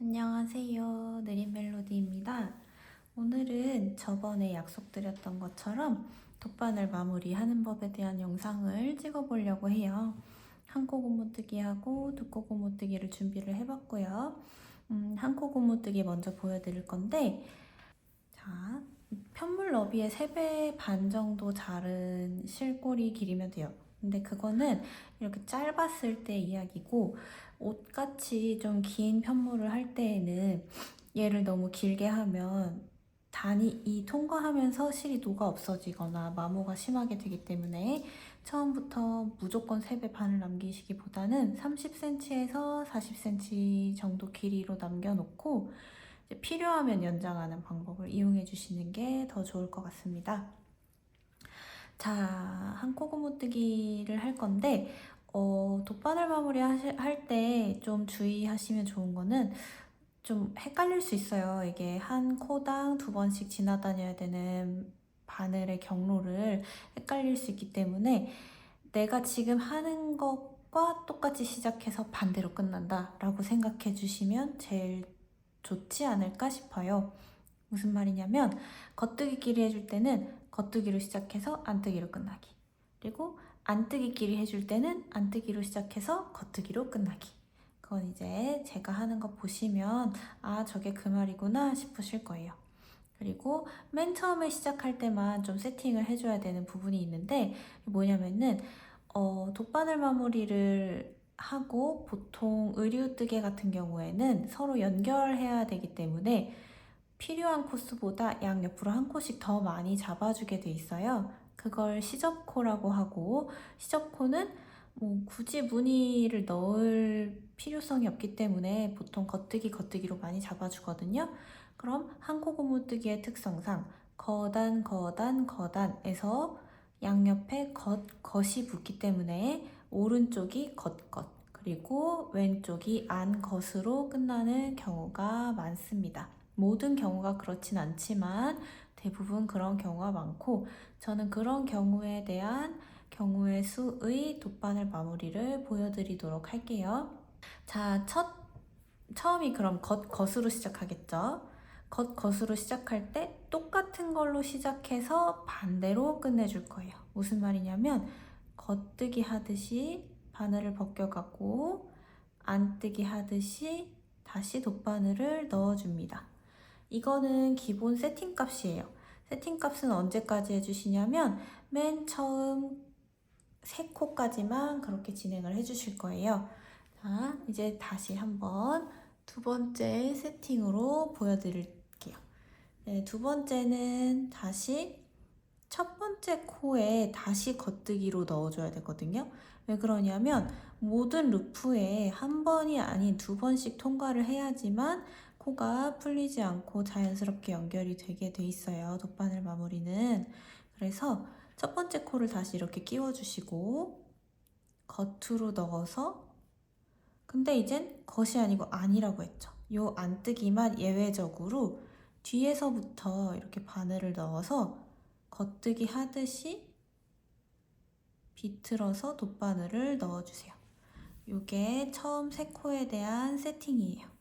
안녕하세요. 느린 멜로디입니다. 오늘은 저번에 약속드렸던 것처럼 돗바늘 마무리하는 법에 대한 영상을 찍어보려고 해요. 한 코 고무뜨기하고 두 코 고무뜨기를 준비를 해봤고요. 한 코 고무뜨기 먼저 보여드릴 건데, 자, 편물 너비의 3배 반 정도 자른 실꼬리 길이면 돼요. 근데 그거는 이렇게 짧았을 때 이야기고, 옷같이 좀 긴 편물을 할 때에는 얘를 너무 길게 하면 이 통과하면서 실이 녹아 없어지거나 마모가 심하게 되기 때문에 처음부터 무조건 3배 반을 남기시기보다는 30cm에서 40cm 정도 길이로 남겨놓고 이제 필요하면 연장하는 방법을 이용해 주시는 게 더 좋을 것 같습니다. 자, 한 코 고무뜨기를 할 건데 돗바늘 마무리 할 때 좀 주의하시면 좋은 거는 좀 헷갈릴 수 있어요. 이게 한 코당 2번씩 지나다녀야 되는 바늘의 경로를 헷갈릴 수 있기 때문에 내가 지금 하는 것과 똑같이 시작해서 반대로 끝난다 라고 생각해 주시면 제일 좋지 않을까 싶어요. 무슨 말이냐면 겉뜨기끼리 해줄 때는 겉뜨기로 시작해서 안뜨기로 끝나기, 그리고 안뜨기끼리 해줄 때는 안뜨기로 시작해서 겉뜨기로 끝나기. 그건 이제 제가 하는 거 보시면 아, 저게 그 말이구나 싶으실 거예요. 그리고 맨 처음에 시작할 때만 좀 세팅을 해줘야 되는 부분이 있는데, 뭐냐면은 돗바늘 마무리를 하고 보통 의류뜨개 같은 경우에는 서로 연결해야 되기 때문에 필요한 코스보다 양옆으로 한 코씩 더 많이 잡아주게 돼 있어요. 그걸 시접코라고 하고, 시접코는 뭐 굳이 무늬를 넣을 필요성이 없기 때문에 보통 겉뜨기로 많이 잡아주거든요. 그럼 한 코 고무뜨기의 특성상 거단에서 양옆에 겉이 붙기 때문에 오른쪽이 겉, 그리고 왼쪽이 안 겉으로 끝나는 경우가 많습니다. 모든 경우가 그렇진 않지만 대부분 그런 경우가 많고, 저는 그런 경우에 대한 경우의 수의 돗바늘 마무리를 보여드리도록 할게요. 자, 처음이 그럼 겉으로 시작하겠죠. 겉으로 시작할 때 똑같은 걸로 시작해서 반대로 끝내줄 거예요. 무슨 말이냐면 겉뜨기 하듯이 바늘을 벗겨가고 안뜨기 하듯이 다시 돗바늘을 넣어줍니다. 이거는 기본 세팅 값이에요. 세팅 값은 언제까지 해주시냐면 맨 처음 3코까지만 그렇게 진행을 해주실 거예요. 자, 이제 다시 한번 두 번째 세팅으로 보여드릴게요. 네, 두 번째는 다시 첫 번째 코에 다시 겉뜨기로 넣어줘야 되거든요. 왜 그러냐면 모든 루프에 한 번이 아닌 2번씩 통과를 해야지만 코가 풀리지 않고 자연스럽게 연결이 되게 돼 있어요. 돗바늘 마무리는. 그래서 첫 번째 코를 다시 이렇게 끼워주시고 겉으로 넣어서, 근데 이젠 겉이 아니고 안이라고 했죠. 요 안뜨기만 예외적으로 뒤에서부터 이렇게 바늘을 넣어서 겉뜨기 하듯이 비틀어서 돗바늘을 넣어주세요. 요게 처음 3코에 대한 세팅이에요.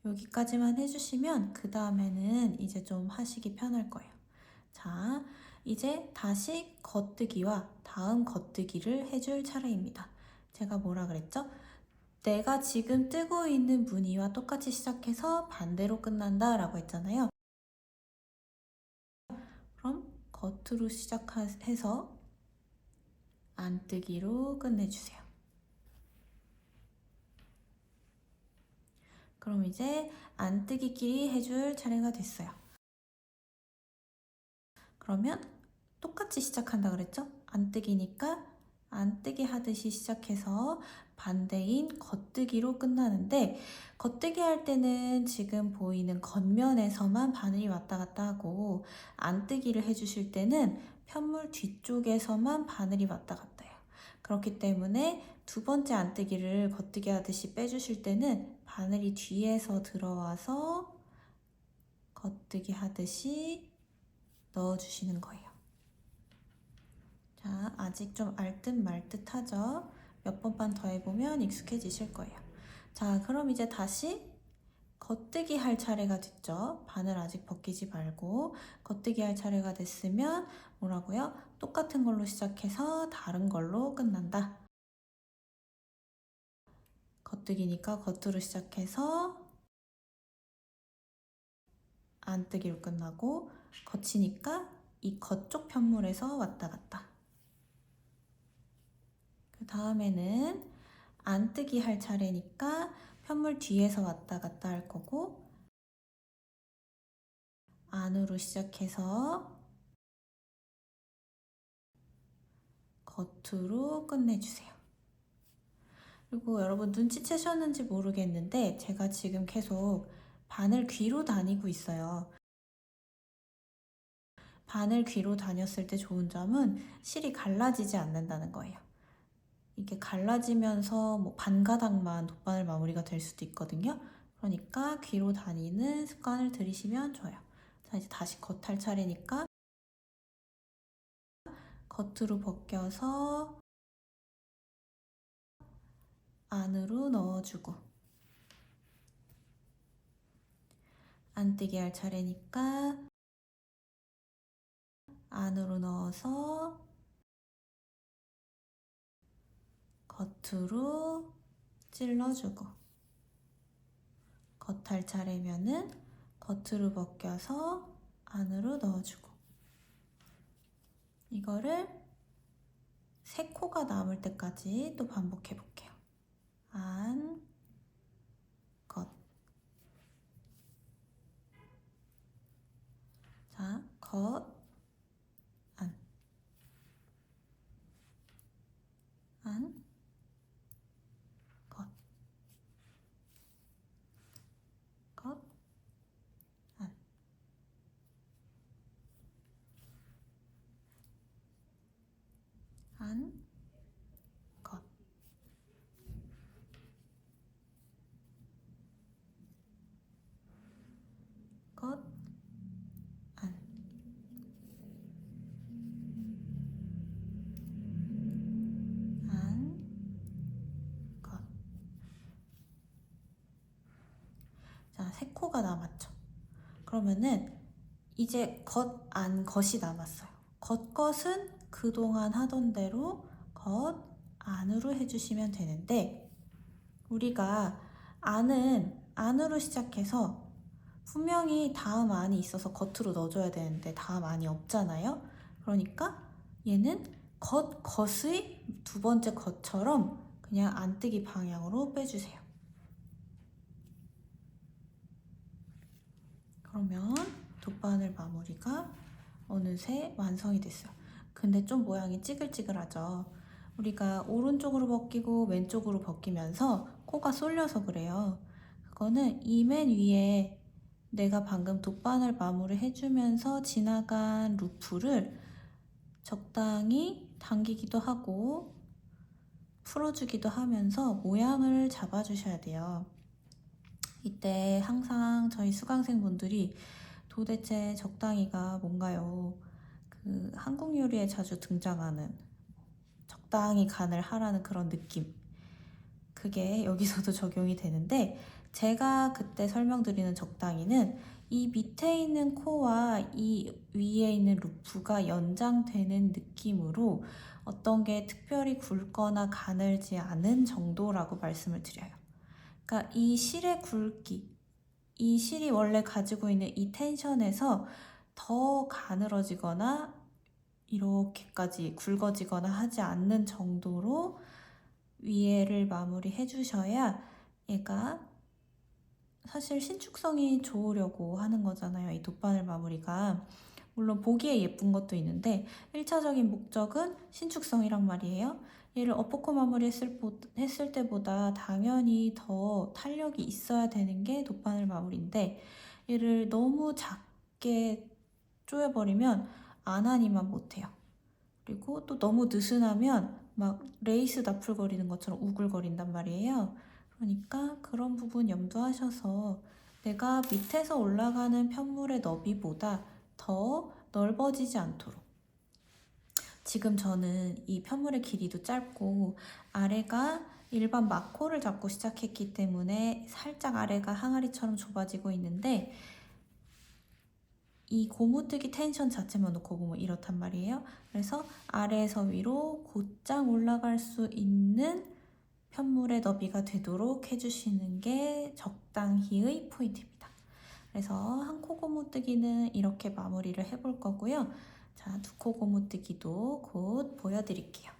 여기까지만 해주시면 그 다음에는 이제 좀 하시기 편할 거예요. 자, 이제 다시 겉뜨기와 다음 겉뜨기를 해줄 차례입니다. 제가 뭐라 그랬죠? 내가 지금 뜨고 있는 무늬와 똑같이 시작해서 반대로 끝난다 라고 했잖아요. 그럼 겉으로 시작해서 안뜨기로 끝내주세요. 그럼 이제 안뜨기끼리 해줄 차례가 됐어요. 그러면 똑같이 시작한다 그랬죠? 안뜨기니까 안뜨기 하듯이 시작해서 반대인 겉뜨기로 끝나는데, 겉뜨기 할 때는 지금 보이는 겉면에서만 바늘이 왔다 갔다 하고, 안뜨기를 해주실 때는 편물 뒤쪽에서만 바늘이 왔다 갔다 해요. 그렇기 때문에 두 번째 안뜨기를 겉뜨기 하듯이 빼주실 때는 바늘이 뒤에서 들어와서 겉뜨기 하듯이 넣어주시는 거예요. 자, 아직 좀 알듯 말듯 하죠? 몇 번만 더 해보면 익숙해지실 거예요. 자, 그럼 이제 다시 겉뜨기 할 차례가 됐죠. 바늘 아직 벗기지 말고 겉뜨기 할 차례가 됐으면 뭐라고요? 똑같은 걸로 시작해서 다른 걸로 끝난다. 겉뜨기니까 겉으로 시작해서 안뜨기로 끝나고, 겉이니까 이 겉쪽 편물에서 왔다 갔다. 그 다음에는 안뜨기 할 차례니까 편물 뒤에서 왔다 갔다 할 거고, 안으로 시작해서 겉으로 끝내주세요. 그리고 여러분 눈치채셨는지 모르겠는데 제가 지금 계속 바늘 귀로 다니고 있어요. 바늘 귀로 다녔을 때 좋은 점은 실이 갈라지지 않는다는 거예요. 이게 갈라지면서 뭐 반가닥만 돗바늘 마무리가 될 수도 있거든요. 그러니까 귀로 다니는 습관을 들이시면 좋아요. 자, 이제 다시 겉할 차례니까 겉으로 벗겨서 안으로 넣어주고, 안뜨기 할 차례니까 안으로 넣어서 겉으로 찔러주고, 겉할 차례면은 겉으로 벗겨서 안으로 넣어주고, 이거를 3코가 남을 때까지 또 반복해 볼게요. 안, 겉. 자, 겉, 안, 안, 겉, 겉, 안, 안, 겉. 겉, 안, 안, 겉. 자, 3코가 남았죠. 그러면은 이제 겉, 안, 겉이 남았어요. 겉것은 그동안 하던 대로 겉, 안으로 해주시면 되는데, 우리가 안은 안으로 시작해서 분명히 다음 안이 있어서 겉으로 넣어줘야 되는데 다음 안이 없잖아요. 그러니까 얘는 겉의 2번째 겉처럼 그냥 안뜨기 방향으로 빼주세요. 그러면 돗바늘 마무리가 어느새 완성이 됐어요. 근데 좀 모양이 찌글찌글하죠. 우리가 오른쪽으로 벗기고 왼쪽으로 벗기면서 코가 쏠려서 그래요. 그거는 이 맨 위에 내가 방금 돗바늘 마무리 해주면서 지나간 루프를 적당히 당기기도 하고 풀어주기도 하면서 모양을 잡아주셔야 돼요. 이때 항상 저희 수강생분들이 도대체 적당히가 뭔가요? 그 한국 요리에 자주 등장하는 적당히 간을 하라는 그런 느낌. 그게 여기서도 적용이 되는데, 제가 그때 설명드리는 적당히는 이 밑에 있는 코와 이 위에 있는 루프가 연장되는 느낌으로 어떤 게 특별히 굵거나 가늘지 않은 정도라고 말씀을 드려요. 그러니까 이 실의 굵기, 이 실이 원래 가지고 있는 이 텐션에서 더 가늘어지거나 이렇게까지 굵어지거나 하지 않는 정도로 위에를 마무리 해주셔야 얘가 사실 신축성이 좋으려고 하는 거잖아요. 이 돗바늘 마무리가. 물론 보기에 예쁜 것도 있는데 1차적인 목적은 신축성이란 말이에요. 얘를 어퍼컷 마무리 했을 때보다 당연히 더 탄력이 있어야 되는 게 돗바늘 마무리인데, 얘를 너무 작게 쪼여버리면 안 하니만 못해요. 그리고 또 너무 느슨하면 막 레이스 나풀거리는 것처럼 우글거린단 말이에요. 그러니까 그런 부분 염두하셔서 내가 밑에서 올라가는 편물의 너비보다 더 넓어지지 않도록. 지금 저는 이 편물의 길이도 짧고 아래가 일반 마코를 잡고 시작했기 때문에 살짝 아래가 항아리처럼 좁아지고 있는데 이 고무뜨기 텐션 자체만 놓고 보면 이렇단 말이에요. 그래서 아래에서 위로 곧장 올라갈 수 있는 편물의 너비가 되도록 해주시는 게 적당히의 포인트입니다. 그래서 한 코 고무뜨기는 이렇게 마무리를 해볼 거고요. 자, 두 코 고무뜨기도 곧 보여드릴게요.